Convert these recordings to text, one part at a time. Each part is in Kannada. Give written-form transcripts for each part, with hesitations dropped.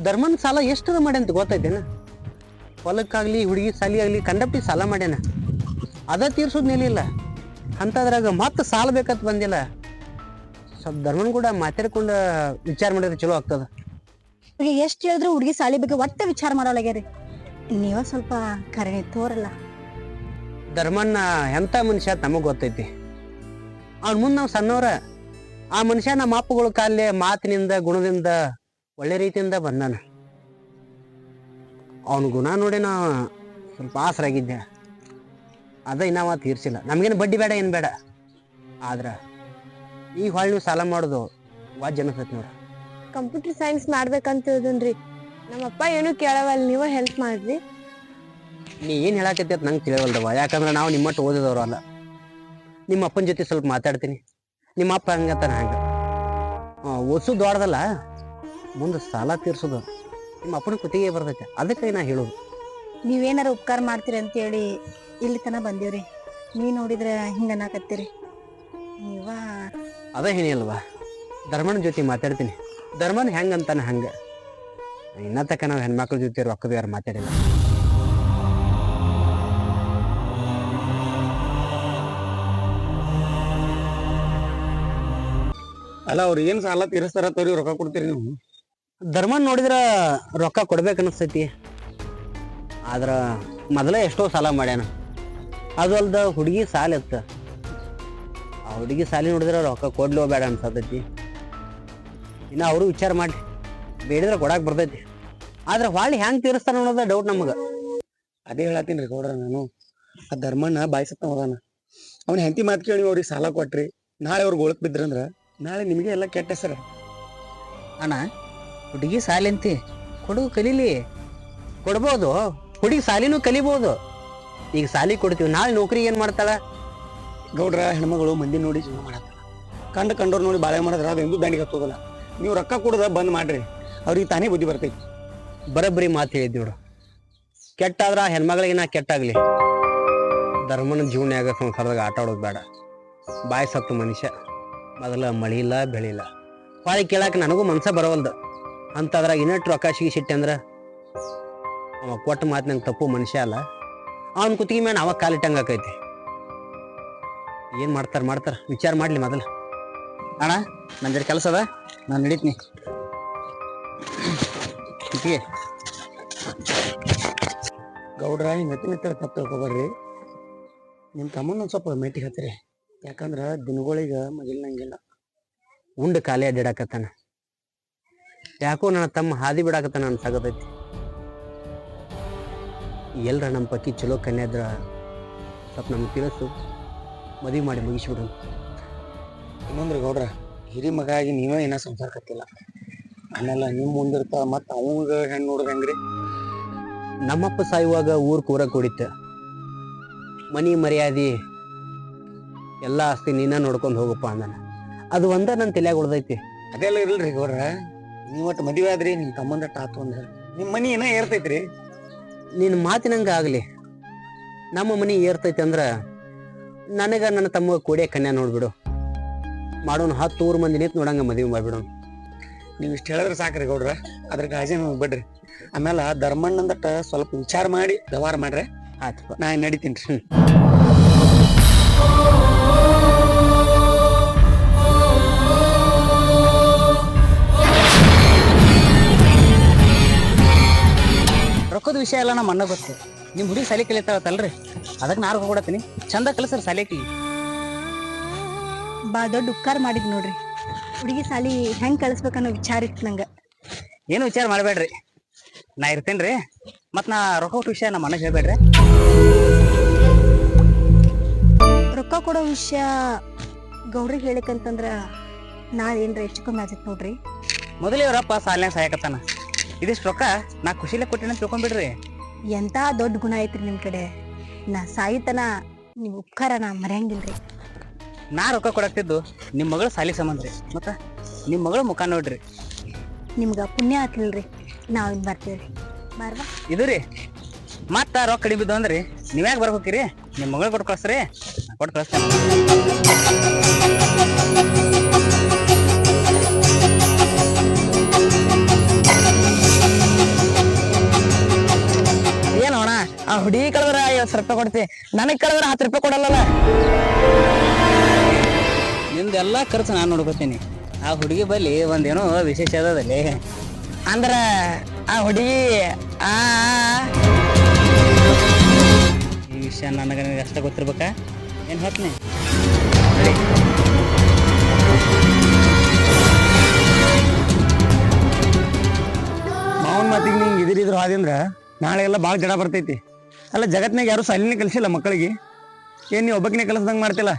ಧರ್ಮನ್ ಸಾಲ ಎಷ್ಟದ ಮಾಡ್ಯಾನ ಅಂತ ಗೊತ್ತೈತೇನ? ಹೊಲಕ್ಕಾಗ್ಲಿ ಹುಡುಗಿ ಸಾಲಿ ಆಗ್ಲಿ ಕಂಡಪ್ಟಿ ಸಾಲ ಮಾಡ್ಯಾನ. ಅದ ತೀರ್ಸೋದ್ ನಿಲ್ಲಿಲ್ಲ ಅಂತದ್ರಾಗ ಮತ್ತೆ ಸಾಲ ಬೇಕಂತ ಬಂದಿಲ್ಲ. ಸ್ವಲ್ಪ ಧರ್ಮನ್ ಕೂಡ ಮಾತಾಡ್ಕೊಂಡ ವಿಚಾರ ಮಾಡಿದ್ರೆ ಚಲೋ ಆಗ್ತದ. ಎಷ್ಟ್ ಹೇಳಿದ್ರು ಹುಡುಗಿ ಸಾಲಿ ಬಗ್ಗೆ ಒಟ್ಟೆ ವಿಚಾರ ಮಾಡೋಲಾಗ್ಯಾರಿ. ನೀವ ಸ್ವಲ್ಪ ಕರೆ ತೋರಲ್ಲ. ಧರ್ಮನ್ನ ಎಂತ ಮನುಷ್ಯ ತಮಗ್ ಗೊತ್ತೈತಿ. ಅವ್ನ ಮುಂದ್ ನಾವ್ ಸಣ್ಣವ್ರ. ಆ ಮನುಷ್ಯ ನಮ್ಮ ಅಪ್ಪಗಳ ಕಾಲೇ ಮಾತಿನಿಂದ ಗುಣದಿಂದ ಒಳ್ಳೆ ರೀತಿಯಿಂದ ಬಂದಾನ. ಅವನ ಗುಣ ನೋಡಿ ನಾ ಸ್ವಲ್ಪ ಆಸರಾಗಿದ್ದೆ. ಅದ ಇನ್ನಾವ ತೀರ್ಸಿಲ್ಲ. ನಮ್ಗೇನು ಬಡ್ಡಿ ಬೇಡ ಏನು ಬೇಡ. ಆದ್ರ ಈಗ ಹೊಳ್ ನೀವು ಸಾಲ ಮಾಡೋದು ವಾಜ್ ಅನಿಸ್ತೈತಿ ನೋಡ್ರಿ. ಕಂಪ್ಯೂಟರ್ ಸೈನ್ಸ್ ಮಾಡ್ಬೇಕಂತ ಹೇಳಿದ್ರಿ. ನಮ್ಮಪ್ಪ ಏನು ಕೇಳವಲ್ಲ, ನೀವ ಹೆಲ್ಪ್ ಮಾಡ್ರಿ. ನೀ ಏನ್ ಹೇಳಾಕತ್ತಿ ಅಂತ ನಂಗೆ ತಿಳಿವಲ್ದವ. ಯಾಕಂದ್ರೆ ನಾವು ನಿಮ್ಮಟ್ಟು ಓದಿದವ್ರು ಅಲ್ಲ. ನಿಮ್ಮ ಅಪ್ಪನ ಜೊತೆ ಸ್ವಲ್ಪ ಮಾತಾಡ್ತೀನಿ. ನಿಮ್ಮ ಅಪ್ಪ ಹಂಗಂತಾನ ಹಂಗ ಓದ್ಸೋದು ದೊಡ್ಡದಲ್ಲ, ಮುಂದೆ ಸಾಲ ತೀರ್ಸೋದು ನಿಮ್ಮ ಅಪ್ಪನ ಕುತ್ತಿಗೆ ಬರ್ತೈತೆ. ಅದಕ್ಕೆ ನಾ ಹೇಳೋದು. ನೀವೇನಾರ ಉಪಕಾರ ಮಾಡ್ತೀರಿ ಅಂತೇಳಿ ಇಲ್ಲಿ ತನ ಬಂದೀವ್ರಿ. ನೀವ್ ನೋಡಿದ್ರೆ ಹಿಂಗ ಅನ್ನಕತ್ತೀರಿ. ನೀವ ಅದ ಏನಿಲ್ವಾ, ಧರ್ಮನ ಜೊತೆ ಮಾತಾಡ್ತೀನಿ. ಧರ್ಮನ್ ಹೆಂಗಂತಾನ ಹಂಗ. ಇನ್ನ ತಕ್ಕ ನಾವು ಹೆಣ್ಮಕ್ಳ ಜೊತೆ ರೊಕ್ಕದ ಯಾರು ಮಾತಾಡಿಲ್ಲ. ಅಲ್ಲ ಅವ್ರು ಏನ್ ಸಾಲ ತೀರಿಸ್ತಾರ ರೊಕ್ಕ ಕೊಡ್ತೀರಿ ನೀವು? ಧರ್ಮನ್ ನೋಡಿದ್ರ ರೊಕ್ಕ ಕೊಡ್ಬೇಕನ್ನಿಸ್ತೈತಿ. ಆದ್ರ ಮೊದಲೇ ಎಷ್ಟೋ ಸಾಲ ಮಾಡ್ಯಾನ. ಅದು ಅಲ್ದ ಹುಡುಗಿ ಸಾಲ ಇತ್ತ. ಆ ಹುಡುಗಿ ಸಾಲಿ ನೋಡಿದ್ರ ರೊಕ್ಕ ಕೊಡ್ಲೋ ಬೇಡ ಅನ್ಸತೈತಿ. ಇನ್ನ ಅವರು ವಿಚಾರ ಮಾಡಿ ಬೇಡಿದ್ರೆ ಕೊಡಾಕ್ ಬರ್ತೈತಿ. ಆದ್ರ ಹೊಳ್ಳಿ ಹೆಂಗ್ ತೀರಿಸ್ತಾನ ಅನ್ನೋದ ಡೌಟ್ ನಮಗ. ಅದೇ ಹೇಳತ್ತೀನಿ ಗೌಡ್ರ, ನಾನು ಆ ಧರ್ಮಣ್ಣ ಬಾಯ್ಸತ್ತ ಹೋದಾನ. ಅವ್ನ ಹೆಂಡತಿ ಮಾತು ಕೇಳಿ ಅವ್ರಿಗೆ ಸಾಲ ಕೊಟ್ರಿ, ನಾಳೆ ಅವ್ರಿಗೆ ಒಳಕ್ ಬಿದ್ರಂದ್ರ ನಾಳೆ ನಿಮಗೆ ಎಲ್ಲ ಕೆಟ್ಟ ಹೆಸರ. ಅಣ್ಣ, ಹುಡುಗಿ ಸಾಲಿ ಅಂತಿ ಕೊಡು, ಕಲೀಲಿ. ಕೊಡ್ಬೋದು, ಹುಡುಗಿ ಸಾಲಿನೂ ಕಲಿಬಹುದು. ಈಗ ಸಾಲಿ ಕೊಡ್ತೀವಿ, ನಾಳೆ ನೌಕರಿ ಏನ್ ಮಾಡ್ತಾಳ? ಗೌಡ್ರ, ಹೆಣ್ಮಗಳು ಮಂದಿ ನೋಡಿ ಜೀವನ ಮಾಡತ್ತಾಳ. ಕಂಡವ್ರು ನೋಡಿ ಬಾಳೆ ಮಾಡಿದ್ರ ಅದು ಎಂದೂ ದಂಡಿಗೆ ಹತ್ತೋದಲ್ಲ. ನೀವು ರೊಕ್ಕ ಕೊಡದ ಬಂದ್ ಮಾಡ್ರಿ, ಅವ್ರಿಗೆ ತಾನೇ ಬುದ್ಧಿ ಬರ್ತೈತಿ. ಬರಬ್ಬರಿ ಮಾತು ಹೇಳಿದ್ ನೋಡು. ಕೆಟ್ಟಾದ್ರ ಹೆಣ್ಮಗಳಿಗೆ ನಾ ಕೆಟ್ಟಾಗ್ಲಿ. ಧರ್ಮನ ಜೀವನ ಸಂಸಾರದಾಗ ಆಟ ಆಡೋದು ಬೇಡ. ಬಾಯಿ ಸತ್ತು ಮನುಷ್ಯ. ಮೊದಲ ಮಳಿ ಇಲ್ಲ ಬೆಳಿ ಇಲ್ಲ. ಹೊಳಿ ಕೇಳಾಕ ನನಗೂ ಮನ್ಸ ಬರವಲ್ದು. ಅಂತದ್ರಾಗ ಇನ್ನಷ್ಟು ರೊಕ್ಕ ಸಿಟ್ಟೆ ಅಂದ್ರ ಅವ ಕೊಟ್ಟ ಮಾತು ನಂಗೆ ತಪ್ಪು ಮನುಷ್ಯ ಅಲ್ಲ. ಅವನ ಕುತ್ತಿಗೆ ಮೇಲೆ ಅವಾಗ ಕಾಲಿಟ್ಟಂಗ ಆಕೈತಿ. ಏನ್ ಮಾಡ್ತಾರ ವಿಚಾರ ಮಾಡ್ಲಿ ಮೊದಲ. ಅಣ್ಣ, ನಂಜರ ಕೆಲಸ ಅದ, ನಾನು ನಡೀತೀನಿ. ಕುತ್ತಿಗೆ ಗೌಡ್ರ, ಹಿಂಗೆ ಹತ್ತಿರ ತಪ್ಪು ತಿಳ್ಕೊಬರ್ರಿ. ನಿಮ್ಮ ತಮ್ಮನ ಸ್ವಲ್ಪ ಮೇಟಿಗೆ ಹತ್ತಿರಿ. ಯಾಕಂದ್ರ ದಿನಗಳಿಗೆ ಮಗಿಲ್ನಂಗಿಲ್ಲ. ಉಂಡು ಖಾಲಿ ಅಡ್ಡಾಡಕತ್ತಾನ. ಯಾಕೋ ನನ್ನ ತಮ್ಮ ಹಾದಿ ಬಿಡಾಕತ್ತಾನ ಅನ್ಸಾಗತೈತಿ. ಎಲ್ರ ನಮ್ಮ ಪಕ್ಕಿ ಚಲೋ ಕನ್ಯಾದ್ರ ಸ್ವಲ್ಪ ನಮ್ಗೆ ತಿಳಿಸು, ಮದುವೆ ಮಾಡಿ ಮುಗಿಸ್ಬಿಡು. ಇನ್ನೊಂದ್ರಿ ಗೌಡ್ರ, ಹಿರಿ ಮಗ ಆಗಿ ನೀವೇ ಏನೋ ಸಂಸಾರ ಕತ್ತಿಲ್ಲ. ಆಮೇಲೆ ನಿಮ್ಮ ಮುಂದಿರ್ತ ಮತ್ತು ಅವಂಗ ಹೆಣ್ಣು ನೋಡ್ದ ಹೆಂಗ್ರಿ? ನಮ್ಮಪ್ಪ ಸಾಯುವಾಗ ಊರ್ ಕೂರ ಕೂಡಿತ್ತ. ಮನಿ ಮರ್ಯಾದಿ ಎಲ್ಲ ಆಸ್ತಿ ನೀನ ನೋಡ್ಕೊಂಡು ಹೋಗಪ್ಪ ಅಂದಾನ. ಅದು ಒಂದ ನನ್ನ ತಲೆಯಾಗ ಉಳ್ದೈತಿ. ಅದೆಲ್ಲ ಇರಲ್ರಿ ಗೌಡ್ರ, ನೀವು ಒಟ್ಟು ಮದುವೆ ಆದ್ರಿ ನಿಮ್ಮ ತಮ್ಮಂದ ಟಾತು ಅಂದ್ರ ನಿಮ್ಮ ಮನಿ ಏನೋ ಏರ್ತೈತ್ರಿ. ನಿನ್ನ ಮಾತಿನಂಗ ಆಗ್ಲಿ. ನಮ್ಮ ಮನಿ ಏರ್ತೈತಿ ಅಂದ್ರ ನನಗ ನನ್ನ ತಮ್ಮ ಕೂಡೆ ಕನ್ಯಾ ನೋಡ್ಬಿಡು. ಮಾಡೋನು 10 ಊರ್ ಮಂದಿ ನಿಂತು ನೋಡಂಗ ಮದುವೆ ಮಾಡ್ಬಿಡೋನು. ನೀವು ಇಷ್ಟು ಹೇಳಿದ್ರೆ ಸಾಕ್ರಿ ಗೌಡ್ರ, ಅದ್ರ ಕಾಳಜಿ ನಮಗೆ ಬಿಡ್ರಿ. ಆಮೇಲೆ ಧರ್ಮಣ್ಣಂದಟ್ಟ ಸ್ವಲ್ಪ ವಿಚಾರ ಮಾಡಿ ವ್ಯವಹಾರ ಮಾಡ್ರಿ. ಆಯ್ತು, ನಾ ನಡಿತೀನಿ ರೀ. ರೊಕ್ಕದ ವಿಷಯ ಎಲ್ಲ ನಮ್ಮ ಅಣ್ಣ ಗೊತ್ತು. ನಿಮ್ಮ ಹುಡುಗಿ ಸಾಲಿ ಕಲಿತಾವತ್ತಲ್ರಿ, ಅದಕ್ಕೆ ನಾ ರೊಕ್ಕ ಕೊಡತ್ತೀನಿ. ಚಂದ ಕಲಿಸ್ರಿ ಸಾಲಿಕಿ. ಬಾ ದೊಡ್ಡ ಉಪಕಾರ ಮಾಡಿದ್ ನೋಡ್ರಿ. ಹುಡುಗಿ ಸಾಲಿ ಹೆಂಗ್ ಕಳಿಸ್ಬೇಕನ್ನೋ ವಿಚಾರ ಇತ್ತು ನಂಗ. ಏನು ವಿಚಾರ ಮಾಡಬೇಡ್ರಿ, ನಾ ಇರ್ತೇನ್ರಿ. ಮತ್ ನಾ ರೊಕ್ಕ ಕೊಟ್ಟ ವಿಷಯ ನಮ್ಮ ಅಣ್ಣಗೆ ಹೇಳ್ಬೇಡ್ರಿ. ರೊಕ್ಕ ಕೊಡೋ ವಿಷಯ ಗೌಡ್ರಿಗೆ ಹೇಳಿಕಂತಂದ್ರ ನಾಳೆ ಏನ್ರ ಎಷ್ಟು ಕಮ್ಮಿ ಆಗತ್ ನೋಡ್ರಿ. ಮೊದಲೇ ಅವರಪ್ಪ ಸಾಲಿನಾಗ ಸಾಯಕತ್ತಾನ. ಇದಿಷ್ಟು ರೊಕ್ಕ ನಾ ಖುಷಿಲೇ ಕೊಟ್ಟಿನ ತಿಳ್ಕೊಂಡ್ಬಿಡ್ರಿ. ಎಂತ ದೊಡ್ಡ ಗುಣ ಐತ್ರಿ ನಿಮ್ ಕಡೆ. ನಾ ಸಾಯಿತನ ನಿಮ್ ಉಪಕಾರ ನಾ ಮರ್ಯಂಗಿಲ್ರಿ. ನಾ ರೊಕ್ಕ ಕೊಡಕ್ತಿದ್ದು ನಿಮ್ಮ ಮಗಳ ಸಾಲಿ ಸಂಬಂಧ ರೀ. ಮತ್ತ ನಿಮ್ಮ ಮಗಳ ಮುಖ ನೋಡ್ರಿ. ನಿಮ್ಗ ಪುಣ್ಯ ಆತಿಲ್ರಿ, ನಾವ್ ಇನ್ ಬರ್ತೇವ್ರಿ. ಬಾರ್ವಾ ಇದು ರೀ. ಮತ್ತ ರೊಕ್ಕ ಕಡಿಮೆ ಬಿದ್ದು ಅಂದ್ರಿ ನೀವ್ಯಾಕೆ ಬರ್ಬೇಕಿರಿ? ನಿಮ್ಮ ಮಗಳು ಕೊಟ್ಟು ಕಳಿಸ್ರಿ, ಕೊಟ್ಟು ಕಳಿಸ್ತೇನೆ. ಹುಡುಗಿ ಕಳೆದ್ರ 50 ರೂಪಾಯಿ ಕೊಡ್ತಿ, ನನಗ್ ಕಳೆದ್ರ 10 ರೂಪಾಯಿ ಕೊಡಲ್ಲಲ್ಲ. ನಿಂದೆಲ್ಲ ಖರ್ಚು ನಾನು ನೋಡ್ಕೋತೀನಿ. ಆ ಹುಡುಗಿ ಬಲ್ಲಿ ಒಂದೇನೋ ವಿಶೇಷ ಅದದಲ್ಲಿ. ಅಂದ್ರ ಆ ಹುಡುಗಿ ಆ ಈ ವಿಷಯ ನನಗೆ ಅಷ್ಟ ಗೊತ್ತಿರ್ಬೇಕಾ ಏನ್ ಹೇಳ್ತೀನಿ? ಮಾವನ್ ಮಾತಿಗೆ ನಿಂಗೆ ಇದ್ರ ಹಾದಿಂದ್ರ ನಾಳೆ ಎಲ್ಲ ಭಾಳ ಜಡ ಬರ್ತೈತಿ. ಅಲ್ಲ ಜಗತ್ನಾಗ ಯಾರು ಸಾಲಿನೇ ಕಲಿಸಿಲ್ಲ ಮಕ್ಕಳಿಗೆ. ಏನ್ ನೀವು ಒಬ್ಬಕಿನೇ ಕಲಿಸ್ದಂಗೆ ಮಾಡ್ತಿಲ್ಲ.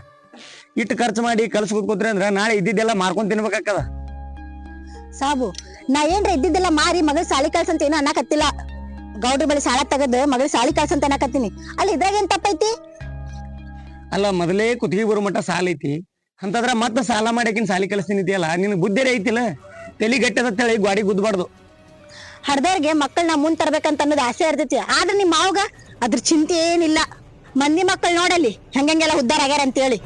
ಇಟ್ಟು ಖರ್ಚು ಮಾಡಿ ಕಲ್ಸ್ ಕೂತ್ಕೋತ್ರಿ ಅಂದ್ರ ನಾಳೆ ಇದ್ದಿದ್ದೆಲ್ಲ ಮಾರ್ಕೊಂಡ್ ತಿನ್ಬೇಕಾಕದ. ಸಾಬು, ನಾ ಏನ್ರ ಇದ್ದಿದ್ದೆಲ್ಲ ಮಾರಿ ಮಗಳ ಸಾಲಿ ಕಳ್ಸಂತ ಏನೋ ಅನ್ನಕತ್ತಿಲ್ಲ. ಗೌಡ್ರ ಬಳಿ ಸಾಲ ತಗದ್ ಮಗಳ ಸಾಲಿ ಕಳ್ಸಂತ ಅನ್ನಕತ್ತೀನಿ. ಅಲ್ಲಿ ಇದ್ರಾಗ ಏನ್ ತಪ್ಪೈತಿ? ಅಲ್ಲ ಮೊದಲೇ ಕುತ್ತಿಗೆ ಬರೋ ಮಟ್ಟ ಸಾಲ ಐತಿ ಅಂತಂದ್ರ ಮತ್ತೆ ಸಾಲ ಮಾಡಕಿನ್ ಸಾಲಿ ಕಲಿಸ್ತೀನಿ ಇದೆಯಲ್ಲ, ನಿನ್ ಬುದ್ಧಿರೇ ಐತಿಲ್ಲ. ತಲಿ ಗಟ್ಟದ ಹೇಳಿ ಗಾಡಿ ಗುದ್ದಬಾರ್ದು. ಹಡ್ದವ್ರಿಗೆ ಮಕ್ಕಳನ್ನ ಮುಂದ್ ತರ್ಬೇಕಂತ ಅನ್ನೋದು ಆಸೆ ಇರ್ತೈತಿ. ಆದ್ರೆ ನಿಮ್ ಮಾವಗ ಅದ್ರ ಚಿಂತೆ ಏನಿಲ್ಲ. ಮಂದಿ ಮಕ್ಕಳು ನೋಡಲ್ಲಿ ಹೆಂಗೆಲ್ಲ ಉದ್ದಾರ ಆಗ್ಯಾರ ಅಂತೇಳಿ.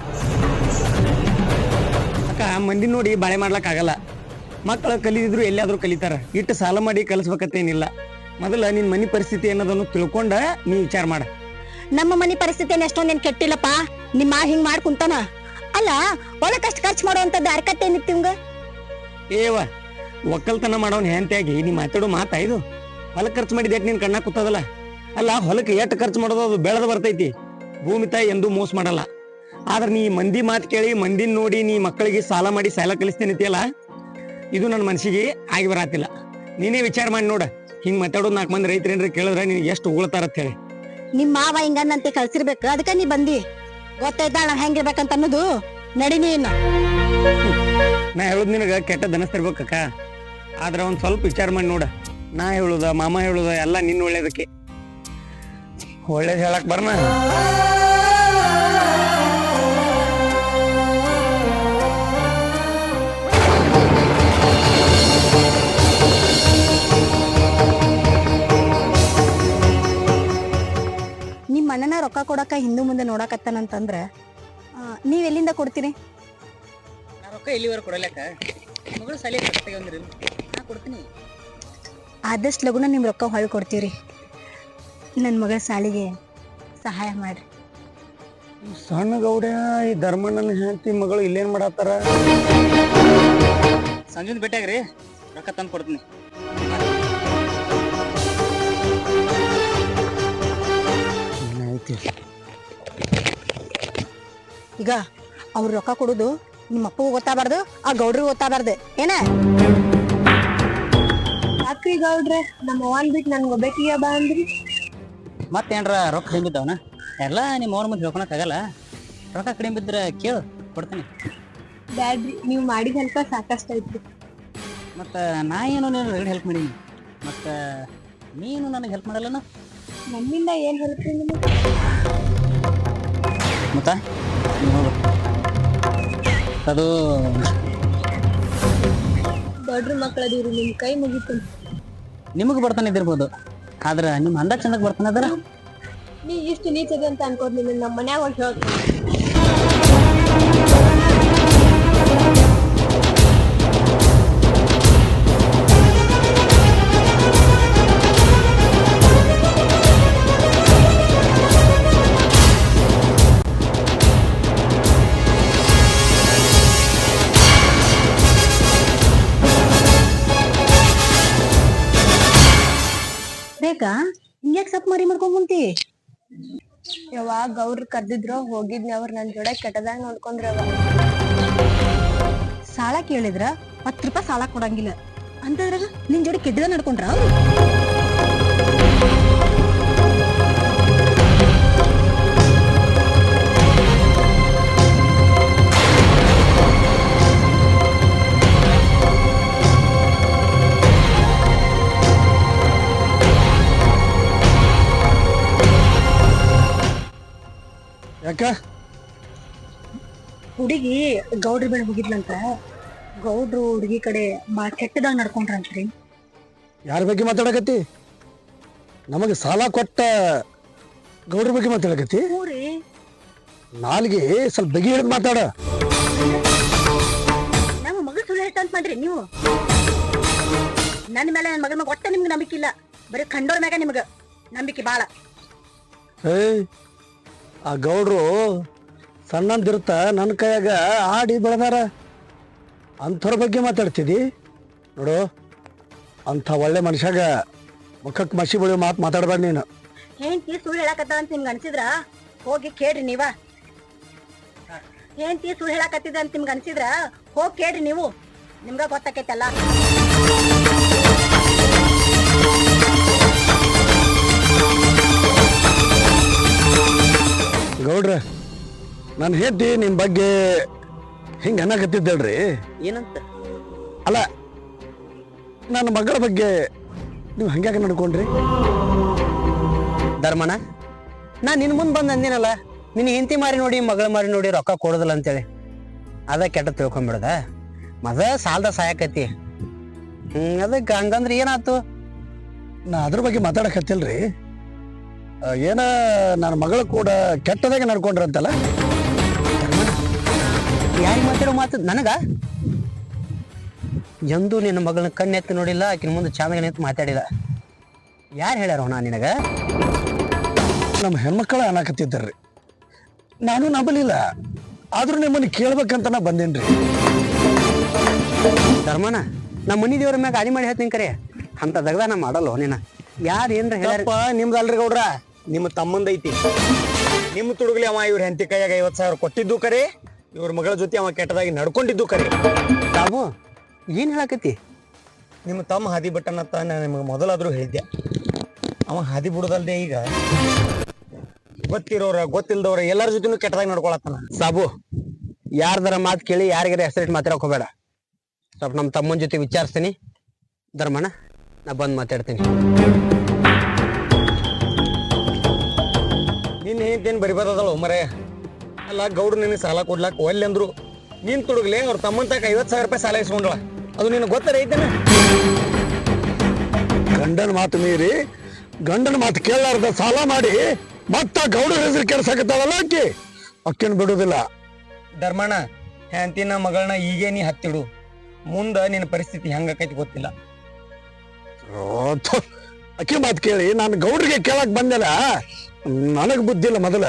ಅಕ್ಕ ಮಂದಿ ನೋಡಿ ಬಾಳೆ ಮಾಡ್ಲಕ್ ಆಗಲ್ಲ. ಮಕ್ಕಳು ಕಲಿದಿದ್ರು ಎಲ್ಲಿಯಾದ್ರೂ ಕಲಿತಾರ. ಇಟ್ಟು ಸಾಲ ಮಾಡಿ ಕಲಿಸ್ಬೇಕತ್ತೇನಿಲ್ಲ. ಮೊದಲ ನಿನ್ ಮನಿ ಪರಿಸ್ಥಿತಿ ಅನ್ನೋದನ್ನು ತಿಳ್ಕೊಂಡ ನೀ ವಿಚಾರ ಮಾಡ. ನಮ್ಮ ಮನಿ ಪರಿಸ್ಥಿತಿ ಎಷ್ಟೊಂದೇನ್ ಕೆಟ್ಟಿಲ್ಲಪ್ಪ. ನಿಮ್ಮ ಹಿಂಗ್ ಮಾಡ್ ಕುಂತಾನ. ಅಲ್ಲ ಒಳಕಷ್ಟು ಖರ್ಚು ಮಾಡುವಂತದ್ದು ಅರ್ಕತ್ತೆ ಏನಿತ್ತು ನಿಮ್ಗ? ಏವ ಒಕ್ಕಲ್ತನ ಮಾಡೋನ್ ಹೆಂತಾಗಿ ನೀ ಮಾತಾಡೋ ಮಾತಾ ಇದು? ಹೊಲಕ್ ಖರ್ಚು ಮಾಡಿದ ಯಾಕೆ ನೀನ್ ಕಣ್ಣಾಗ ಕೂತದಲ್ಲ? ಅಲ್ಲ ಹೊಲಕ್ಕೆ ಎಷ್ಟು ಖರ್ಚು ಮಾಡೋದು ಅದು ಬೆಳೆದ ಬರ್ತೈತಿ. ಭೂಮಿ ತಾಯಿ ಎಂದೂ ಮೋಸ ಮಾಡಲ್ಲ. ಆದ್ರೆ ನೀ ಮಂದಿ ಮಾತು ಕೇಳಿ ಮಂದಿನ ನೋಡಿ ನೀ ಮಕ್ಕಳಿಗೆ ಸಾಲ ಮಾಡಿ ಸಾಲ ಕಲಿಸ್ತೇನಿತಿಯಲ್ಲ, ಇದು ನನ್ನ ಮನಸ್ಸಿಗೆ ಆಗಿ ಬರಾತಿಲ್ಲ. ನೀನೇ ವಿಚಾರ ಮಾಡಿ ನೋಡ. ಹಿಂಗ್ ಮಾತಾಡೋದು 4 ಮಂದಿ ರೈತರೇನ್ರಿ ಕೇಳಿದ್ರೆ ನಿನ್ಗೆ ಎಷ್ಟು ಉಗುಳ್ತಾರ ಹೇಳಿ. ನಿಮ್ ಮಾವ ಹಿಂಗನ್ನಂತೆ ಕಳ್ಸಿರ್ಬೇಕು, ಅದಕ್ಕ ನೀ ಬಂದಿ. ಗೊತ್ತಾಯ್ತಾ ನಾವ್ ಹೆಂಗಿರ್ಬೇಕಂತ ಅನ್ನೋದು. ನಡಿ ನೀನು. ನಾ ಹೇಳುದ್ ನಿನಗ ಕೆಟ್ಟದ್ ಅನಸ್ತಿರ್ಬೇಕಕ್ಕ. ಆದ್ರ ಒಂದ್ ಸ್ವಲ್ಪ ವಿಚಾರ ಮಾಡಿ ನೋಡ. ನಾ ಹೇಳುದ ಮಾಮ ಹೇಳುದ ಎಲ್ಲ ನಿನ್ನ ಒಳ್ಳೇದಕ್ಕೆ. ಒಳ್ಳೇದ್ ಹೇಳಕ್ ಬರ್ನ. ನಿಮ್ ಅಣ್ಣನ ರೊಕ್ಕ ಕೊಡಕ ಹಿಂದೆ ಮುಂದೆ ನೋಡಕತ್ತಾನಂತಂದ್ರ ನೀವ್ ಎಲ್ಲಿಂದ ಕೊಡ್ತೀರಿ? ನಾ ರೊಕ್ಕ ಇಲ್ಲಿವರೆಗೆ ಕೊಡಲಕ್ಕ. ಮಗಳು ಸಾಲಿ ಕಟ್ಟಾಗಿ ನಾ ಕೊಡ್ತೀನಿ. ಆದಷ್ಟು ಲಗುನ ನಿಮ್ ರೊಕ್ಕ ಹೊಳ್ ಕೊಡ್ತೀವ್ರಿ. ನನ್ ಮಗಳ ಸಾಲಿಗೆ ಸಹಾಯ ಮಾಡ್ರಿ. ಸಣ್ಣ ಗೌಡ ಈ ಧರ್ಮಣ್ಣನ ಹೆಂಡತಿ ಮಗಳು ಇಲ್ಲೇನ್ ಮಾಡತ್ತಾರ? ಸಂಜೆ ಭೇಟಿಯಾಗ್ರಿ, ರೊಕ್ಕ ತಂದು ಕೊಡ್ತೀನಿ. ಈಗ ಅವ್ರ ರೊಕ್ಕ ಕೊಡುದು ನಿಮ್ಮ ಅಪ್ಪಗೂ ಗೊತ್ತಾಗಬಾರ್ದು, ಆ ಗೌಡ್ರಿಗೂ ಗೊತ್ತಾಗಬಾರ್ದು. ಏನ ಯಾಕ್ರಿ ಗೌಡ್ರೆ ನಮ್ಮ ಅವ್ವನ್ ಬಿಟ್ಟು ನನ್ಗೆ ಒಬ್ಬಾಕಿಗೆ ಬಾ ಅಂದ್ರಿ? ಮತ್ತೇನ್ರ ರೊಕ್ಕ ಕಡಿಮೆ ಬಿದ್ದಾವನ? ಎಲ್ಲ ನಿಮ್ಮ ಅವ್ರ ಮುಂದೆ ಹೇಳ್ಕೊಳಕ್ಕಾಗಲ್ಲ. ರೊಕ್ಕ ಕಡಿಮೆ ಬಿದ್ರೆ ಕೇಳು, ಕೊಡ್ತೀನಿ. ಬ್ಯಾಡ್ರಿ, ನೀವು ಮಾಡಿದ ಹೆಲ್ಪ್ ಸಾಕಷ್ಟು ಐತ್ರಿ. ಮತ್ತು ನಾ ಏನು ನೀನು ರಗಡೆ ಹೆಲ್ಪ್ ಮಾಡೀನಿ, ಮತ್ತು ನೀನು ನನಗೆ ಹೆಲ್ಪ್ ಮಾಡಲ್ಲನ? ನಮ್ಮಿಂದ ಏನ್ ಹೆಲ್ಪ್ ರೀ ನಿಮಗೆ? ಮತ್ತ ಅದು ದೊಡ್ಡ ಮಕ್ಕಳದೀವ್ರಿ, ನಿಮ್ ಕೈ ಮುಗಿತು. ನಿಮಗೆ ಬರ್ತಾನೆ ಇದ್ದಿರ್ಬೋದು, ಆದ್ರೆ ನಿಮ್ಮ ಅಂದ ಚಂದಕ್ಕೆ ಬರ್ತಾನೆ ಅದರ. ನೀ ಇಷ್ಟು ನೀಚದೆ ಅಂತ ಅನ್ಕೋದ್ನಿ. ನಮ್ಮ ಮನ್ಯಾಗ ಹೋಗಿ ಹೇಳ್ತೀನಿ. ಬೇಕಾ ಹಿಂಗ್ಯಾಕ್ ಸಪ್ ಮಾರಿ ಮಾಡ್ಕೊಂಡ್ ಕುಂತಿ? ಯಾವಾಗ ಗೌಡ್ರು ಕರ್ದಿದ್ರು ಹೋಗಿದ್ನಿ. ಅವ್ರ ನನ್ ಜೋಡ ಕೆಟ್ಟದಾಗ ನೋಡ್ಕೊಂಡ್ರವ. ಸಾಲ ಕೇಳಿದ್ರ 10 ರೂಪಾಯಿ ಸಾಲ ಕೊಡಂಗಿಲ್ಲ ಅಂತಂದ್ರಾಗ ನಿನ್ ಜೋಡಿ ಕೆಟ್ಟದಾಗ ನಡ್ಕೊಂಡ್ರ ಅವ್ರು? ಯಾಕ ಹುಡುಗಿ ಗೌಡ್ರ ಬೆಳೆ ಹೋಗಿದ್ಲಂತ. ಗೌಡ್ರು ಹುಡುಗಿ ಕಡೆ ಬಾಳ ಕೆಟ್ಟದಾಗ ನಡ್ಕೊಂಡ್ರಂತ್ರಿ. ಯಾರ ಬಗ್ಗೆ ಮಾತಾಡಕತ್ತಿ? ನಮಗೆ ಸಾಲ ಕೊಟ್ಟ ಗೌಡ್ರ ಬಗ್ಗೆ ಮಾತಾಡಕತ್ತಿ? ಹೂರಿ, ನಾಲ್ಗೆ ಸ್ವಲ್ಪ ಬಗೆ ಹಿಡಿದು ಮಾತಾಡ. ನಮ್ಮ ಮಗ ಸುಳ್ಳು ಹೇಳ್ತಂತ ಮಾಡ್ರಿ ನೀವು. ನನ್ನ ಮೇಲೆ ನನ್ನ ಮಗನ ಒಟ್ಟ ನಿಮ್ಗೆ ನಂಬಿಕೆ ಇಲ್ಲ. ಬರೀ ಕಂಡೋರ್ ಮ್ಯಾಗ ನಿಮ್ಗ ನಂಬಿಕೆ ಬಾಳ. ಏಯ್ ಆ ಗೌಡ್ರು ಸಣ್ಣಂದಿರ್ತ ನನ್ನ ಕೈಯಾಗ ಆಡಿ ಬೆಳೆದಾರ ಅಂಥವ್ರ ಬಗ್ಗೆ ಮಾತಾಡ್ತಿದಿ ನೋಡು. ಅಂಥ ಒಳ್ಳೆ ಮನುಷ್ಯಾಗ ಮುಖಕ್ಕೆ ಮಸಿ ಬಳಿ ಮಾತಾಡ್ಬೇಡ ನೀನು. ಹೆಂಡತಿ ಸುಳ್ಳು ಹೇಳಕತ್ತ ಅಂತ ನಿಮ್ಗೆ ಅನ್ಸಿದ್ರ ಹೋಗಿ ಕೇಳ್ರಿ ನೀವ. ಹೆಂಡತಿ ಸುಳ್ಳು ಹೇಳಕತ್ತಿದ ಅಂತ ನಿಮ್ಗೆ ಅನ್ಸಿದ್ರ ಹೋಗಿ ಕೇಳ್ರಿ ನೀವು, ನಿಮ್ಗ ಗೊತ್ತಾಕೈತಲ್ಲ. ಗೌಡ್ರ ನಾನು ಹೇಳ್ತಿ ನಿಮ್ಮ ಬಗ್ಗೆ ಹಿಂಗೆ ಅನ್ನಕತ್ತಿದ್ದೇಳ್ರಿ. ಏನಂತ? ಅಲ್ಲ, ನನ್ನ ಮಗಳ ಬಗ್ಗೆ ನೀವು ಹಂಗ್ಯಾಕೆ ನಡ್ಕೊಂಡ್ರಿ? ಧರ್ಮನ ನಾ ನಿನ್ ಮುಂದ್ ಬಂದ್ ಅಂದಿನಲ್ಲ, ನಿನ್ ಹೆಂಡತಿ ಮಾರಿ ನೋಡಿ ಮಗಳ ಮಾರಿ ನೋಡಿ ರೊಕ್ಕ ಕೊಡೋದಿಲ್ಲ ಅಂತೇಳಿ, ಅದ ಕೆಟ್ಟ ತಿಳ್ಕೊಂಬಿಡ್ದ. ಮದ ಸಾಲದ ಸಾಯಕತಿ. ಅದಕ್ಕೆ ಹಂಗಂದ್ರೆ ಏನಾಯ್ತು? ನಾ ಅದ್ರ ಬಗ್ಗೆ ಮಾತಾಡಕತ್ತಿಲ್ರಿ. ಏನ ನನ್ನ ಮಗಳು ಕೂಡ ಕೆಟ್ಟದಾಗೆ ನಡ್ಕೊಂಡ್ರಂತಲ್ಲ. ಯಾರಿಗೆ ಮಾತಾಡೋ ಮಾತು ನನಗ? ಎಂದೂ ನಿನ್ನ ಮಗಳನ್ನ ಕಣ್ಣೆತ್ತಿ ನೋಡಿಲ್ಲ, ಆಕಿನ ಮುಂದೆ ಚಾಂದಾಗ ನಿಂತು ಮಾತಾಡಿಲ್ಲ. ಯಾರು ಹೇಳ್ಯಾರ ನಾ ನಿನಗ? ನಮ್ಮ ಹೆಣ್ಮಕ್ಕಳ ಅನ್ನಕತ್ತಿದ್ದಾರ್ರಿ. ನಾನು ನಂಬಲಿಲ್ಲ, ಆದ್ರೂ ನಿಮ್ಮನ್ನ ಕೇಳ್ಬೇಕಂತ ನಾ ಬಂದೇನ್ರಿ. ಧರ್ಮನ ನಮ್ಮ ಮನಿ ದೇವ್ರ ಮ್ಯಾಗ ಗಾಡಿ ಮಾಡಿ ಹೇಳ್ತೀನಿ ಕರೆ, ಅಂತ ದಗದ ನಾ ಮಾಡಲ್ಲ ನೀನ. ಯಾರು ಏನ್ರ ಹೇಳ್ಯಾರ? ನಿಮ್ದಲ್ರಿ ಗೌಡ್ರ, ನಿಮ್ಮ ತಮ್ಮಂದೈತಿ. ನಿಮ್ಮ ತುಡುಗ್ಲಿ ಅವ ಇವ್ರ ಹೆಂಡತಿ ಕೈಯಾಗ 50,000 ಕೊಟ್ಟಿದ್ದು ಕರೆ, ಇವ್ರ ಮಗಳ ಜೊತೆ ಅವ ಕೆಟ್ಟದಾಗಿ ನಡ್ಕೊಂಡಿದ್ದು ಕರೆ. ತಾವು ಏನ್ ಹೇಳಕತ್ತಿ? ನಿಮ್ಮ ತಮ್ಮ ಹಾದಿ ಬಿಟ್ಟನತ್ತ ನಾನು ನಿಮಗೆ ಮೊದಲಾದ್ರೂ ಹೇಳಿದ್ದೆ. ಅವ ಹಾದಿ ಬಿಡೋದಲ್ದೆ ಈಗ ಗೊತ್ತಿರೋರ ಗೊತ್ತಿಲ್ದವ್ರ ಎಲ್ಲರ ಜೊತೆನೂ ಕೆಟ್ಟದಾಗಿ ನಡ್ಕೊಳತ್ತಾನ. ಸಾಬು, ಯಾರ್ದಾರ ಮಾತು ಕೇಳಿ ಯಾರಿಗಾರ ಹೆಸರಿಟ್ಟು ಮಾತಾಡಕ್ ಹೋಗ್ಬೇಡ. ಸ್ವಲ್ಪ ನಮ್ಮ ತಮ್ಮನ ಜೊತೆ ವಿಚಾರಿಸ್ತೀನಿ. ಧರ್ಮಣ್ಣ, ನಾ ಬಂದು ಮಾತಾಡ್ತೀನಿ. ನಿನ್ನ ಏನ್ ಬರಿಬೋದಲ್ಲ ಮರೆ. ಅಲ್ಲ, ಗೌಡ್ರು ನಿನಗೆ ಸಾಲ ಕೊಡ್ಲಾಕ ಒಲ್ಲೆ ಅಂದ್ರು. ನೀನ್ ತುಡುಗ್ಲೆ ಅವ್ರ ತಮ್ಮನ ತಕ 50,000 ರೂಪಾಯಿ ಸಾಲ ಇಸ್ಕೊಂಡ್ಳ. ಅದು ನಿನಗೆ ಗೊತ್ತರ ಐತೇನ? ಗಂಡನ ಮಾತು ಮೀರಿ ಗಂಡನ ಮಾತು ಕೇಳಾರ್ದ ಸಾಲ ಮಾಡಿ ಮತ್ತ ಗೌಡರ ಹೆಸರು ಕೆಡ್ಸಕತ್ತಾವಲ್ಲ ಆಕಿ. ಅಕ್ಕೇನು ಬಿಡುದಿಲ್ಲ. ಧರ್ಮಣ್ಣ, ಹೆಂಡತಿನ ಮಗಳನ್ನ ಈಗೇ ನೀ ಹತ್ತಿಡು. ಮುಂದ ನಿನ್ನ ಪರಿಸ್ಥಿತಿ ಹೆಂಗಾಕೈತಿ ಗೊತ್ತಿಲ್ಲ. ಅಕ್ಕಿ ಮಾತು ಕೇಳಿ ನಾನು ಗೌಡ್ರಿಗೆ ಕೇಳಕ್ ಬಂದೆಲ್ಲ, ನನಗ್ ಬುದ್ಧಿ ಇಲ್ಲ ಮೊದಲ.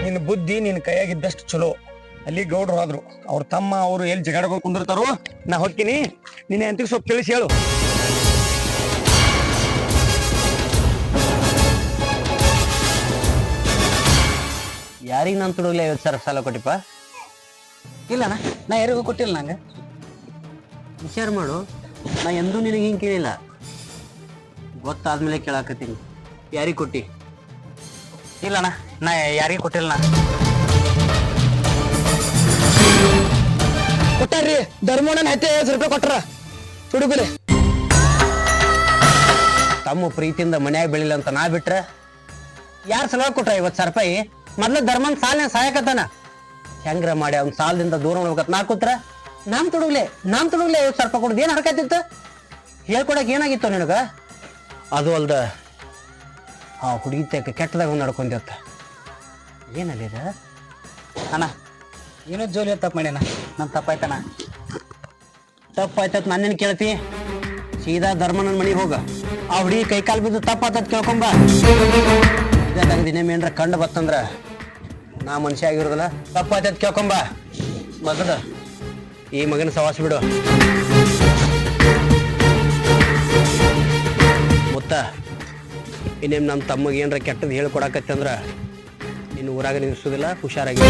ನಿನ್ನ ಬುದ್ಧಿ ನಿನ್ನ ಕೈಯಾಗಿದ್ದಷ್ಟು ಚಲೋ. ಅಲ್ಲಿ ಗೌಡ್ರು ಹೋದ್ರು, ಅವ್ರ ತಮ್ಮ ಅವರು ಎಲ್ಲಿ ಜಗಾಡ್ಕೊಂಡು ಕುಂದಿರ್ತಾರೋ, ನಾ ಹೋಗ್ತೀನಿ. ನಿನ್ನ ಹೆಂಡತಿಗೆ ಸ್ವಲ್ಪ ತಿಳಿಸಿ ಹೇಳು. ಯಾರಿಗೆ ನಾನು ತುಡುಗ್ಲೆ 50,000 ಸಾಲ ಕೊಟ್ಟಿಪ್ಪ? ಇಲ್ಲಣ್ಣ, ನಾ ಯಾರಿಗೂ ಕೊಟ್ಟಿಲ್ಲ. ನಂಗೆ ವಿಚಾರ ಮಾಡು. ನಾ ಎಂದೂ ನಿನಗೆ ಹಿಂಗೆ ಕೇಳಿಲ್ಲ, ಗೊತ್ತಾದ್ಮೇಲೆ ಕೇಳಾಕತ್ತೀನಿ. ಯಾರಿಗೆ ಕೊಟ್ಟಿ? ಇಲ್ಲಣ್ಣ, ನಾ ಯಾರಿಗೂ ಕೊಟ್ಟಿಲ್ಲ. ಕೊಟ್ಟಾರ್ರಿ, ಧರ್ಮಣ್ಣನ ಹತ್ತೆ 50 ರೂಪಾಯಿ ಕೊಟ್ರ ತುಡುಗಲೆ. ತಮ್ಮ ಪ್ರೀತಿಯಿಂದ ಮನ್ಯಾಗ ಬೆಳಿಲ್ಲ ಅಂತ ನಾ ಬಿಟ್ರೆ ಯಾರು ಸಲ ಕೊಟ್ರ 50,000 ರೂಪಾಯಿ? ಮೊದ್ಲ ಧರ್ಮನ್ ಸಾಲ ಸಾಯಕತ್ತಾನ. ಹೆಂಗ್ರ ಮಾಡಿ ಅವ್ನ ಸಾಲದಿಂದ ದೂರ ಹೋಗ್ಬೇಕತ್ ನಾ ಕೂತ್ರ ನಮ್ ತುಡುಗ್ಲೆ 50,000 ರೂಪಾಯಿ ಕೊಡೋದು ಏನ್ ಹರಕತ್ತಿತ್ತು? ಹೇಳ್ಕೊಡಕ್ ಏನಾಗಿತ್ತು ನಿನಗ? ಅದು ಅಲ್ದ ಆ ಹುಡುಗಿ ತಕ್ಕ ಕೆಟ್ಟದಾಗ ನಡ್ಕೊಂತ ಏನಲ್ಲಿದ? ಅಣ್ಣ, ಏನೋ ಜೋಲಿ ತಪ್ಪು ಮಾಡ್ಯಾನ. ನನ್ ತಪ್ಪಾಯ್ತಣ್ಣ. ತಪ್ಪಾಯ್ತತ್ ನನ್ನೇನು ಕೇಳ್ತಿ? ಸೀದಾ ಧರ್ಮನ ಮನೆಗೆ ಹೋಗ. ಆ ಹುಡುಗಿ ಕೈ ಕಾಲು ಬಿದ್ದು ತಪ್ಪಾತತ್ ಕೇಳ್ಕೊಂಬ. ದಿನ ಮೇನ್ರ ಕಂಡು ಬತ್ತಂದ್ರ ನಾ ಮನುಷ್ಯ ಆಗಿರೋದಲ್ಲ. ತಪ್ಪಾಯ್ತತ್ ಕೇಳ್ಕೊಂಬ. ಮೊದಲ ಈ ಮಗನ ಸವಾಸ ಬಿಡು. ಮುತ್ತ, ಇನ್ನೇನು ನಮ್ಮ ತಮ್ಮಗೆ ಏನರ ಕೆಟ್ಟದ್ದು ಹೇಳ್ಕೊಡಕತ್ತಂದ್ರ ನಿನ್ನ ಊರಾಗ ನಿಲ್ಲಿಸೋದಿಲ್ಲ. ಹುಷಾರಾಗಿ.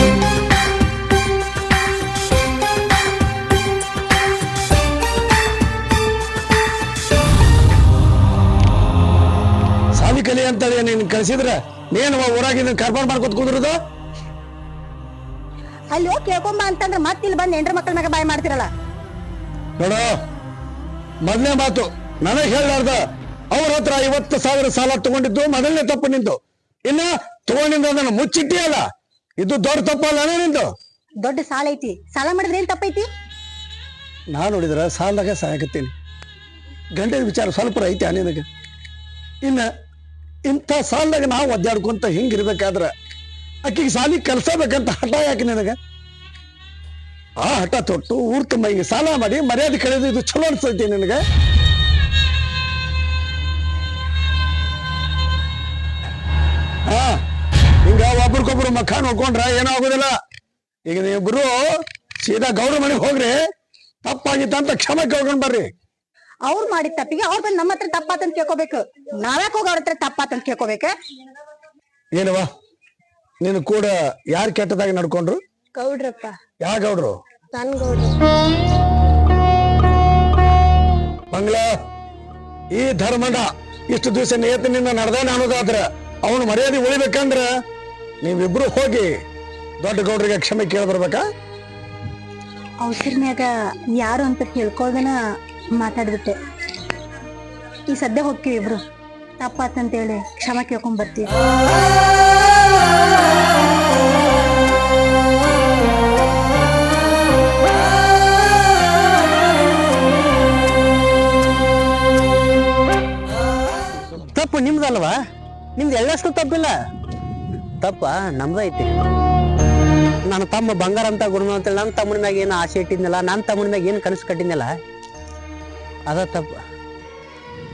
ಸಾಲಿ ಕಲಿ ಅಂತೇಳಿ ನೀನ್ ಕಳ್ಸಿದ್ರ ನೀನು ಊರಾಗಿನ ಕಾರ್ಬಾರ್ ಮಾಡ್ಕೊತ ಕುಂದ್ರದು. ಅಲ್ಲಿ ಹೋಗಿ ಕೇಳ್ಕೊಂಬ ಅಂತಂದ್ರ ಮತ್ತೆ ಇಲ್ಲಿ ಬಂದ್ ಹೆಂಡ್ರ ಮಕ್ಕಳ ಮ್ಯಾಗ ಬಾಯ್ ಮಾಡ್ತಿರಲ್ಲ. ನೋಡು, ಮೊದಲನೇ ಮಾತು ನನಗೆ ಹೇಳಾರ್ದ ಅವ್ರ ಹತ್ರ 50,000 ಸಾಲ ತಗೊಂಡಿದ್ದು ಮೊದಲನೇ ತಪ್ಪು ನಿಂತು. ಇನ್ನ ತಗೊಂಡಿದ್ದು ಅದನ್ನ ಮುಚ್ಚಿಟ್ಟಿ ಅಲ್ಲ, ಇದು ದೊಡ್ಡ ತಪ್ಪಲ್ಲ ನಿಂದು. ದೊಡ್ಡ ಸಾಲ ಐತಿ, ಸಾಲ ಮಾಡಿದ್ರೆ ಏನ್ ತಪ್ಪೈತಿ? ನಾ ನೋಡಿದ್ರ ಸಾಲದಾಗ ಸಾಯಕತ್ತೀನಿ. ಗಂಡನ ವಿಚಾರ ಸ್ವಲ್ಪ ಐತಿ ನಿನಗೆ. ಇನ್ನ ಇಂಥ ಸಾಲದಾಗ ನಾವು ಒದ್ದಾಡ್ಕೊಂತ ಹಿಂಗಿರ್ಬೇಕಾದ್ರ ಆಕಿಗೆ ಸಾಲಿ ಕಲ್ಸಬೇಕಂತ ಹಠ ಯಾಕೆ ನಿನಗೆ? ಆ ಹಠ ತೊಟ್ಟು ಊರ್ ತುಂಬ ಹಿಂಗೆ ಸಾಲ ಮಾಡಿ ಮರ್ಯಾದೆ ಕಳೆದು ಇದು ಚಲೋ ಅನ್ಸೈತಿ ನಿನಗೆ? ಹಾ ಹಿಂಗ ಒಬ್ರಿಗೊಬ್ರು ಮಕ್ಕ ನೋಡ್ಕೊಂಡ್ರ ಏನೂ ಆಗುದಿಲ್ಲ. ಈಗ ನೀವಿಬ್ರು ಸೀದಾ ಗೌಡ್ರ ಮನೆಗೆ ಹೋಗ್ರಿ, ತಪ್ಪಾಗಿತ್ತ ಅಂತ ಕ್ಷಮೆ ಕೇಳ್ಕೊಂಡ್ ಬರ್ರಿ. ಅವ್ರು ಮಾಡಿದ ತಪ್ಪಿಗೆ ಅವ್ರು ಬಂದ್ ನಮ್ಮ ಹತ್ರ ತಪ್ಪಾತಂತ ಕೇಳ್ಕೊಬೇಕು. ನಾವ್ಯಾಕೆ ಹೋಗಿ ಅವ್ರ ಹತ್ರ ತಪ್ಪಾತಂತ ಕೇಳ್ಕೊಬೇಕ? ಏನವ ನೀನು ಕೂಡ ಯಾರು ಕೆಟ್ಟದಾಗಿ ನಡ್ಕೊಂಡ್ರು? ಗೌಡ್ರಪ್ಪ. ಯಾವ ಗೌಡ್ರು? ನನ್ ಗೌಡ್ರು. ಮಂಗ್ಲ, ಈ ಧರ್ಮಣ್ಣ ಇಷ್ಟು ದಿವಸ ನೇತನಿಂದ ನಡೆದಾನ ಅನ್ನೋದಾದ್ರ ಅವನು ಮರ್ಯಾದೆ ಉಳಿಬೇಕಂದ್ರ ನೀವಿಬ್ರು ಹೋಗಿ ದೊಡ್ಡ ಗೌಡ್ರಿಗೆ ಕ್ಷಮೆ ಕೇಳಿ ಬರ್ಬೇಕಾ? ಅವಸರ್ನ್ಯಾಗ ಯಾರು ಅಂತ ಕೇಳ್ಕೊಳ್ದನ ಮಾತಾಡ್ಬಿಟ್ಟೆ. ಈ ಸದ್ಯ ಹೋಗ್ತೀವಿ ಇಬ್ರು, ತಪ್ಪಾತಂತೇಳಿ ಕ್ಷಮೆ ಕೇಳ್ಕೊಂಡ್ ಬರ್ತೀವಿ. ತಪ್ಪು ನಿಮ್ದಲ್ವಾ? ನಿಮ್ದು ಎಳ್ಳಷ್ಟು ತಪ್ಪಿಲ್ಲ, ತಪ್ಪ ನಮ್ದೈತಿ. ನನ್ನ ತಮ್ಮ ಬಂಗಾರ ಅಂತ ಗುಣ ಅಂತೇಳಿ ನನ್ನ ತಮ್ಮನ ಮ್ಯಾಗ ಏನು ಆಸೆ ಇಟ್ಟಿದ್ನಲ್ಲ, ನನ್ನ ತಮ್ಮನ ಮ್ಯಾಗ ಏನು ಕನಸು ಕಟ್ಟಿದ್ನಲ್ಲ, ಅದ ತಪ್ಪ.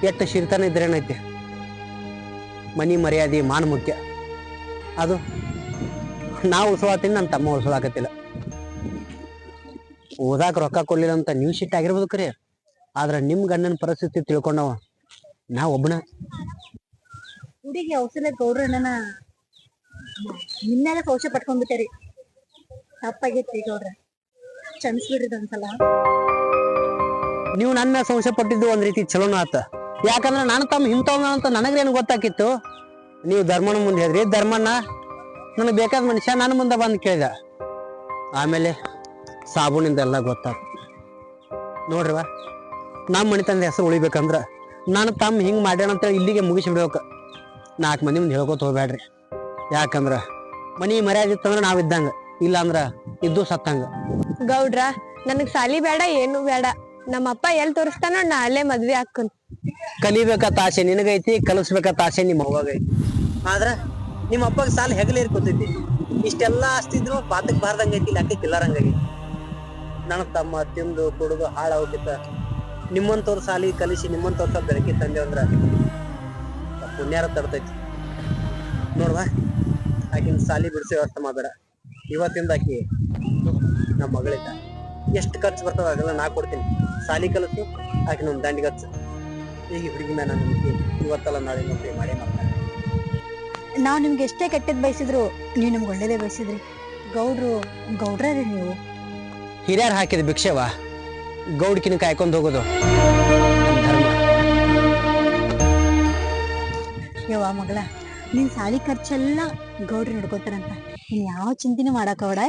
ಎಷ್ಟು ಶಿರ್ತಾನ ಇದ್ರೇನೈತಿ, ಮನಿ ಮರ್ಯಾದೆ ಮಾನ ಮುಖ್ಯ. ಅದು ನಾ ಉಳ್ಸೋತೀನಿ, ನನ್ನ ತಮ್ಮ ಉಳ್ಸೋದಾಕತ್ತಿಲ್ಲ. ಓದಾಕ ರೊಕ್ಕ ಕೊಡ್ಲಿಲ್ಲ ಅಂತ ನೀವು ಸಿಟ್ಟಾಗಿರ್ಬೋದು ಕರೆ, ಆದ್ರೆ ನಿಮ್ಮ ಗಂಡನ ಪರಿಸ್ಥಿತಿ ತಿಳ್ಕೊಂಡವ ನಾ ಒಬ್ಬನ. ಹುಡುಗಿ ಅವಸರ ಗೌಡ್ರನ್ನ ನಿನ್ನೆಲ್ಲ ಕೌಶ ಪಟ್ಕೊಂಡ್ಬಿಟ್ಟರಿ. ತಪ್ಪಾಗೈತಿ ಗೌಡ್ರ, ಕ್ಷಮಿಸ್ಬಿಡ್ರಿ ಒಂದ್ಸಲ. ನೀವು ನನ್ನ ಸಂಶಯ ಪಟ್ಟಿದ್ದು ಒಂದ್ ರೀತಿ ಚಲೋನ ಆತ. ಯಾಕಂದ್ರೆ ನಾನು ತಮ್ಮ ಇಂಥವ್ ಅಂತ ನನಗ್ರೇನು ಗೊತ್ತಾಕಿತ್ತು. ನೀವು ಧರ್ಮನ ಮುಂದೆ ಹೇಳಿದ್ರಿ, ಧರ್ಮಣ್ಣ ನನಗೆ ಬೇಕಾದ ಮನುಷ್ಯ ನನ್ನ ಮುಂದೆ ಬಂದು ಕೇಳಿದ. ಆಮೇಲೆ ಸಾಬೂನಿಂದ ಎಲ್ಲ ಗೊತ್ತಾಯ್ತು. ನೋಡ್ರಿವ, ನಮ್ಮ ಮನೆ ತಂದೆ ಹೆಸರು ಉಳಿಬೇಕಂದ್ರ ನಾನು ತಮ್ಮ ಹಿಂಗೆ ಮಾಡ್ಯಾನ ಅಂತೇಳಿ ಇಲ್ಲಿಗೆ ಮುಗಿಸಿ ಬಿಡ್ಬೇಕು. 4 ಮಂದಿ ಮುಂದೆ ಹೇಳ್ಕೊತ ಹೋಗ್ಬೇಡ್ರಿ. ಯಾಕಂದ್ರ ಮನಿ ಮರ್ಯಾದೆ ಇತ್ತಂದ್ರ ನಾವ್ ಇದ್ದಂಗ, ಇಲ್ಲ ಅಂದ್ರ ಇದ್ದು ಸತ್ತಂಗ. ಗೌಡ್ರ, ನನಗ್ ಸಾಲಿ ಬೇಡ, ಏನು ಬೇಡ. ನಮ್ಮಪ್ಪ ಎಲ್ ತೋರಿಸ್ತಾನೋ ನಾ ಅಲ್ಲೇ ಮದ್ವೆ ಹಾಕನ್. ಕಲಿಬೇಕತ್ತ ಆಸೆ ನಿನಗೈತಿ, ಕಲಿಸ್ಬೇಕತ್ತ ಆಸೆ ನಿಮ್ಮ ಅವ್ವಾಗೈತಿ. ಆದ್ರ ನಿಮ್ಮ ಅಪ್ಪಗೆ ಸಾಲ ಹೆಗಲೇ ಇರ್ಕೊತೈತಿ. ಇಷ್ಟೆಲ್ಲಾ ಆಸ್ತಿದ್ರು ಪಾತಕ್ ಬಾರ್ದಂಗೈತಿ, ಲೆಕ್ಕಕ್ಕೆ ಇಲ್ಲಾರಂಗೈತಿ. ನನ್ನ ತಮ್ಮ ತಿಂದು ಕುಡುದು ಹಾಳಾಗೋಕಿತ್ತ ನಿಮ್ಮಂತವ್ರ ಸಾಲಿ ಕಲಿಸಿ ನಿಮ್ಮಂತವ್ರ ಸ್ವಲ್ಪ ಬೆಳಕಿ ತಂದೆ ಅಂದ್ರ ಪುಣ್ಯಾರ ತರ್ತೈತಿ. ನೋಡ್ವಾ, ಆಕಿನ ಸಾಲಿ ಬಿಡಿಸಿ ವ್ಯವಸ್ಥೆ ಮಾಡಬೇಡ. ಇವತ್ತಿಂದ ಆಕಿ ನಮ್ಮ ಮಗಳಿದ್ದ. ಎಷ್ಟು ಖರ್ಚು ಬರ್ತದ ಅದೆಲ್ಲ ನಾ ಕೊಡ್ತೀನಿ. ಸಾಲಿ ಕಲಿಸು, ಆಕಿ ನಮ್ಮ ದಂಡಿಗೆ ಹಚ್ಚು. ಈಗ ಹುಡುಗಿ ಮೇಲೆ ನಾನು ನಂಬಿಕೆ ಇವತ್ತಲ್ಲ ನಾಳೆ ನಂಬಿಕೆ ಮಾಡೇ ಮಾಡ್ತಾರೆ. ನಾವ್ ನಿಮ್ಗೆ ಎಷ್ಟೇ ಕೆಟ್ಟದ್ ಬಯಸಿದ್ರು ನೀವ್ ನಮ್ಗೆ ಒಳ್ಳೇದೇ ಬಯಸಿದ್ರಿ. ಗೌಡ್ರಿ ನೀವು. ಹಿರಿಯರ್ ಹಾಕಿದ ಭಿಕ್ಷೆವಾ ಗೌಡ್ಕಿನ ಕಾಯ್ಕೊಂಡ್ ಹೋಗೋದು ಧರ್ಮ. ಯವ್ವ ಮಗಳ, ನಿನ್ ಸಾಲಿ ಖರ್ಚೆಲ್ಲ ಗೌಡ್ರಿ ನೋಡ್ಕೋತಾರಂತ, ನೀನ್ ಯಾವ ಚಿಂತೆನೂ ಮಾಡಕ್ ಹೋಗ್ಬೇಡ.